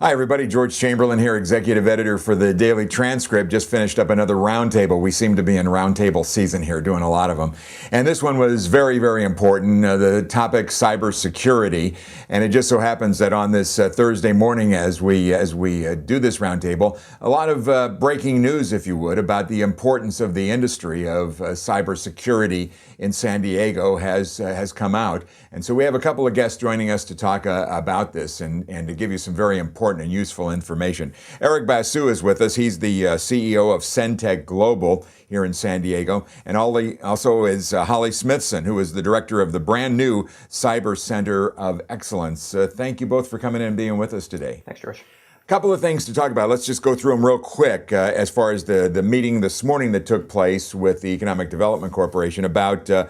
Hi, everybody. George Chamberlain here, executive editor for the Daily Transcript. Just finished up another roundtable. We seem to be in roundtable season here, doing a lot of them. And this one was very, very important. The topic, cybersecurity. And it just so happens that on this Thursday morning, as we do this roundtable, a lot of breaking news, if you would, about the importance of the industry of cybersecurity in San Diego has come out. And so we have a couple of guests joining us to talk about this and to give you some very important and useful information. Eric Basu is with us. He's the CEO of Sentek Global here in San Diego. And also is Holly Smthson, who is the director of the brand new CyberCenter of Excellence. Thank you both for coming in and being with us today. Thanks, George. Couple of things to talk about. Let's just go through them real quick as far as the meeting this morning that took place with the Economic Development Corporation about the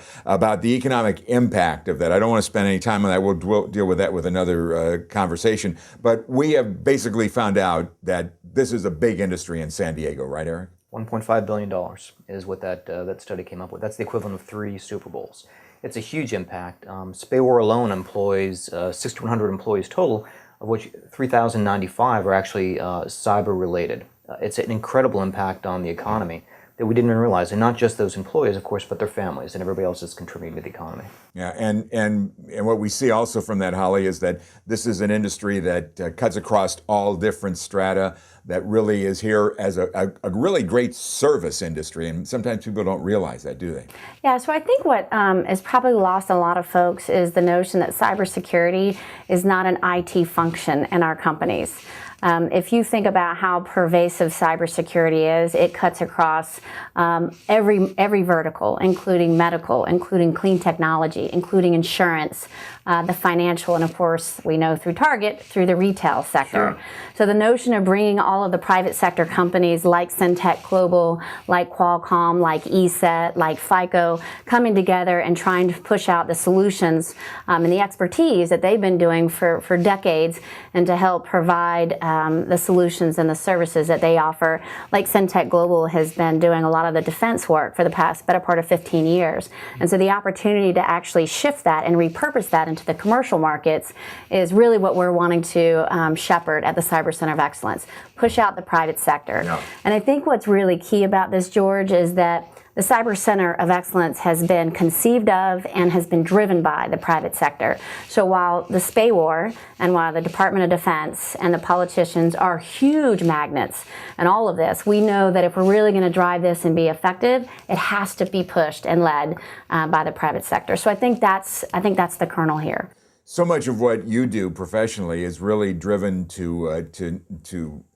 economic impact of that. I don't want to spend any time on that. We'll deal with that with another conversation. But we have basically found out that this is a big industry in San Diego, right, Eric? $1.5 billion is what that study came up with. That's the equivalent of 3 Super Bowls. It's a huge impact. SPAWAR alone employs 6,100 employees total, of which 3,095 are actually cyber-related. It's an incredible impact on the economy that we didn't even realize, and not just those employees, of course, but their families and everybody else that's contributing to the economy. Yeah, and what we see also from that, Holly, is that this is an industry that cuts across all different strata, that really is here as a really great service industry, and sometimes people don't realize that, do they? Yeah, so I think what is probably lost on a lot of folks is the notion that cybersecurity is not an IT function in our companies. If you think about how pervasive cybersecurity is, it cuts across every vertical, including medical, including clean technology, including insurance, the financial, and of course, we know through Target, through the retail sector. Sure. So the notion of bringing all of the private sector companies like Sentek Global, like Qualcomm, like ESET, like FICO, coming together and trying to push out the solutions and the expertise that they've been doing for decades, and to help provide the solutions and the services that they offer. Like Sentek Global has been doing a lot of the defense work for the better part of 15 years. And so the opportunity to actually shift that and repurpose that into the commercial markets is really what we're wanting to shepherd at the CyberCenter of Excellence, push out the private sector. Yeah. And I think what's really key about this, George, is that the CyberCenter of Excellence has been conceived of and has been driven by the private sector. So while the SPAWAR and while the Department of Defense and the politicians are huge magnets and all of this, we know that if we're really going to drive this and be effective, it has to be pushed and led by the private sector. So I think that's the kernel here. So much of what you do professionally is really driven to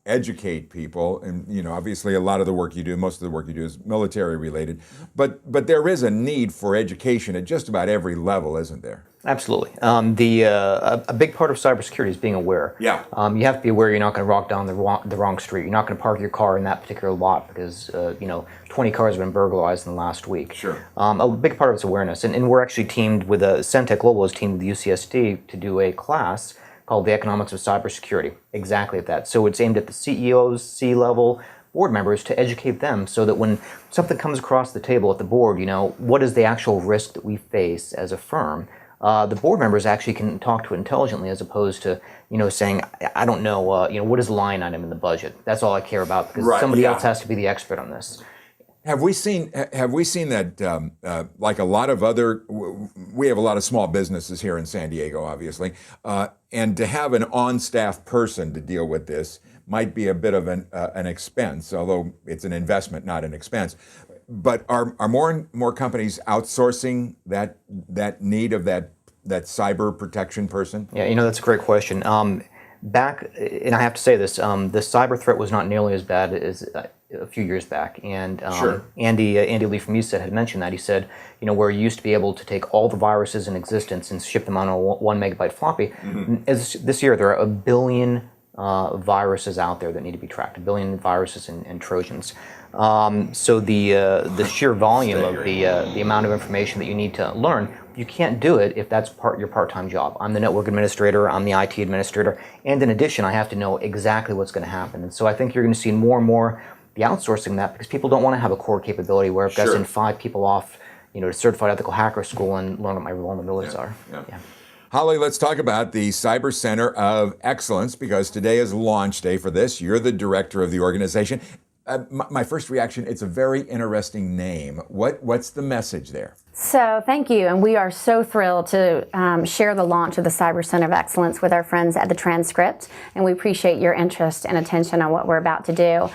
educate people, and obviously a lot of the work you do, most of the work you do is military related, but there is a need for education at just about every level, isn't there? Absolutely. A big part of cybersecurity is being aware. Yeah. You have to be aware you're not going to walk down the wrong street. You're not going to park your car in that particular lot because 20 cars have been burglarized in the last week. Sure. A big part of it's awareness, and we're actually teamed with Sentek Global is teamed with UCSD to do a class called The Economics of Cybersecurity, exactly at that. So it's aimed at the CEOs, C-level, board members to educate them so that when something comes across the table at the board, what is the actual risk that we face as a firm? The board members actually can talk to it intelligently as opposed to, saying, I don't know, what is the line item in the budget? That's all I care about because somebody else has to be the expert on this. Have we seen that, like a lot of we have a lot of small businesses here in San Diego, obviously, and to have an on-staff person to deal with this might be a bit of an expense, although it's an investment, not an expense. But are more and more companies outsourcing that need of that cyber protection person? Yeah, that's a great question. Back, and I have to say this, the cyber threat was not nearly as bad as a few years back, and sure. Andy Lee from ESET had mentioned that. He said, where you used to be able to take all the viruses in existence and ship them on a 1 megabyte floppy, this year there are 1 billion viruses out there that need to be tracked, 1 billion viruses and Trojans. So the sheer volume of the amount of information that you need to learn, you can't do it if that's your part-time job. I'm the network administrator, I'm the IT administrator, and in addition, I have to know exactly what's going to happen. And so I think you're going to see more and more the outsourcing that because people don't want to have a core capability where I've got to send 5 people off, to certified ethical hacker school and learn what my vulnerabilities are. Yeah. Holly, let's talk about the Cyber Center of Excellence, because today is launch day for this. You're the director of the organization. My first reaction, it's a very interesting name. What's the message there? So thank you, and we are so thrilled to share the launch of the Cyber Center of Excellence with our friends at the Transcript, and we appreciate your interest and attention on what we're about to do.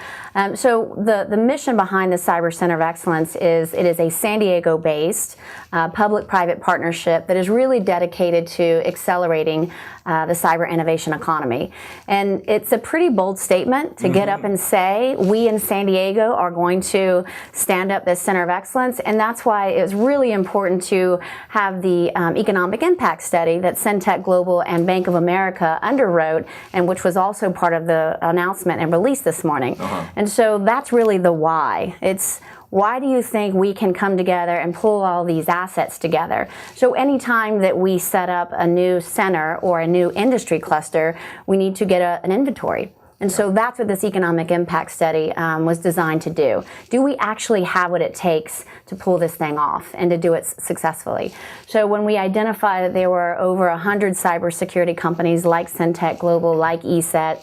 So the mission behind the Cyber Center of Excellence is it is a San Diego-based public-private partnership that is really dedicated to accelerating the cyber innovation economy. And it's a pretty bold statement to get up and say, we in San Diego are going to stand up this Center of Excellence, and that's why it was really important to have the economic impact study that Sentek Global and Bank of America underwrote, and which was also part of the announcement and release this morning. And so that's really the why. It's why do you think we can come together and pull all these assets together? So anytime that we set up a new center or a new industry cluster, we need to get an inventory. And so that's what this economic impact study was designed to do. Do we actually have what it takes to pull this thing off and to do it successfully? So when we identified that there were over 100 cybersecurity companies like Sentek Global, like ESET,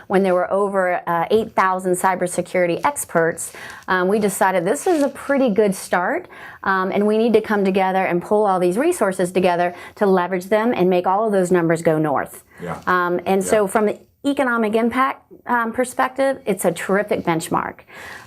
when there were over 8,000 cybersecurity experts, we decided this is a pretty good start, and we need to come together and pull all these resources together to leverage them and make all of those numbers go north. So from the economic impact perspective, it's a terrific benchmark.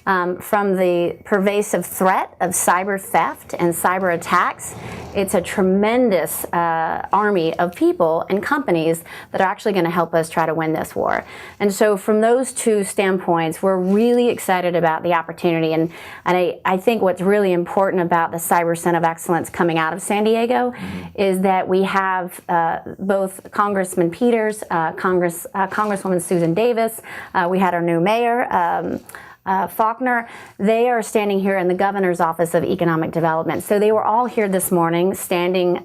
From the pervasive threat of cyber theft and cyber attacks, it's a tremendous army of people and companies that are actually going to help us try to win this war. And so from those two standpoints, we're really excited about the opportunity. And I think what's really important about the Cyber Center of Excellence coming out of San Diego is that we have both Congressman Peters, Congresswoman Susan Davis, we had our new mayor, Faulkner. They are standing here in the governor's office of economic development. So they were all here this morning, standing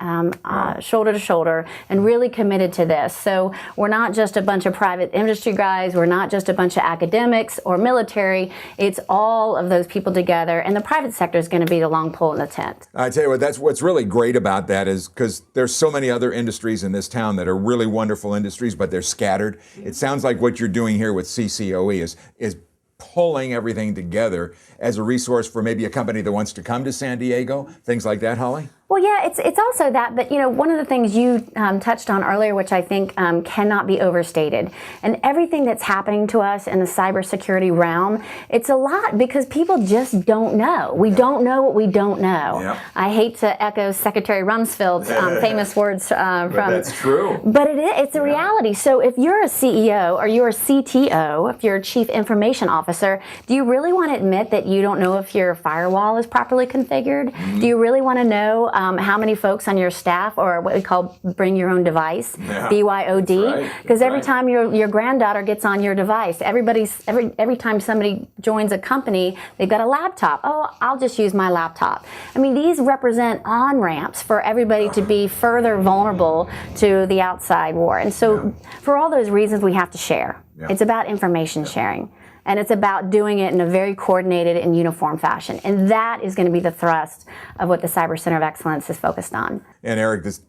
shoulder to shoulder and really committed to this. So we're not just a bunch of private industry guys. We're not just a bunch of academics or military. It's all of those people together, and the private sector is going to be the long pole in the tent. I tell you what, that's what's really great about that is because there's so many other industries in this town that are really wonderful industries, but they're scattered. It sounds like what you're doing here with CCOE is pulling everything together as a resource for maybe a company that wants to come to San Diego, things like that, Holly? Well, yeah, it's also that, but one of the things you touched on earlier, which I think cannot be overstated, and everything that's happening to us in the cybersecurity realm, it's a lot because people just don't know. We don't know what we don't know. I hate to echo Secretary Rumsfeld's famous words from. But that's true. But it's a reality. So if you're a CEO or you're a CTO, if you're a Chief Information Officer, do you really want to admit that you don't know if your firewall is properly configured? Do you really want to know how many folks on your staff, or what we call bring your own device, BYOD? Because every time your granddaughter gets on your device, every time somebody joins a company, they've got a laptop. Oh, I'll just use my laptop. I mean, these represent on-ramps for everybody to be further vulnerable to the outside war. And so for all those reasons, we have to share. It's about information sharing. And it's about doing it in a very coordinated and uniform fashion. And that is going to be the thrust of what the Cyber Center of Excellence is focused on. And Eric, this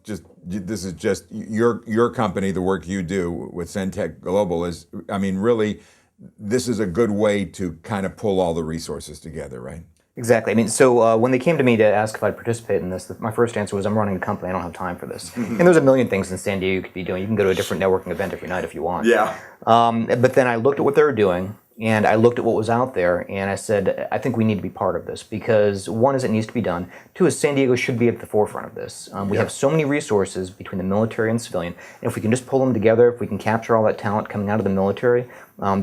is just your company, the work you do with Sentek Global is, I mean, really, this is a good way to kind of pull all the resources together, right? Exactly. I mean, so when they came to me to ask if I'd participate in this, my first answer was, I'm running a company, I don't have time for this. And there's a million things in San Diego you could be doing. You can go to a different networking event every night if you want. But then I looked at what they were doing, and I looked at what was out there, and I said, I think we need to be part of this, because one is it needs to be done. Two is San Diego should be at the forefront of this. We have so many resources between the military and civilian, and if we can just pull them together, if we can capture all that talent coming out of the military,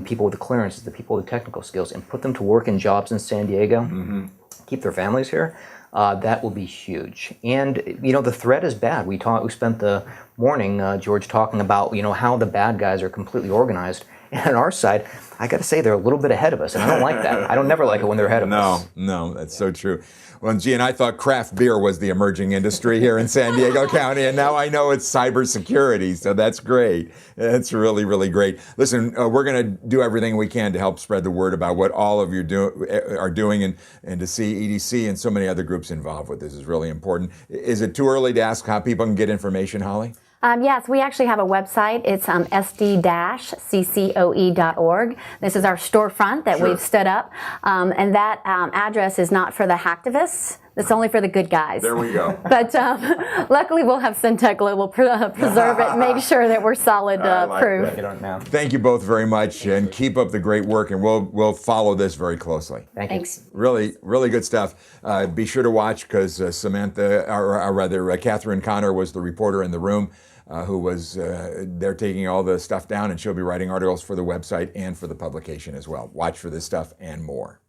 people with the clearances, the people with the technical skills, and put them to work in jobs in San Diego, keep their families here, that will be huge. And the threat is bad. We spent the morning, George, talking about how the bad guys are completely organized. And on our side, I got to say they're a little bit ahead of us, and I don't like that. I don't never like it when they're ahead of us. No, that's so true. Well, gee, and I thought craft beer was the emerging industry here in San Diego County, and now I know it's cybersecurity, so that's great. That's really, really great. Listen, we're going to do everything we can to help spread the word about what all of you are doing, and to see EDC and so many other groups involved with this is really important. Is it too early to ask how people can get information, Holly? Yes, we actually have a website. It's sd-ccoe.org. This is our storefront that we've stood up. And that address is not for the hacktivists. It's only for the good guys. There we go. But luckily we'll have Sentek will preserve it and make sure that we're solid proof. Thank you both very much, and keep up the great work, and we'll follow this very closely. Thanks. Really, really good stuff. Be sure to watch, because Catherine Connor was the reporter in the room who was there taking all the stuff down, and she'll be writing articles for the website and for the publication as well. Watch for this stuff and more.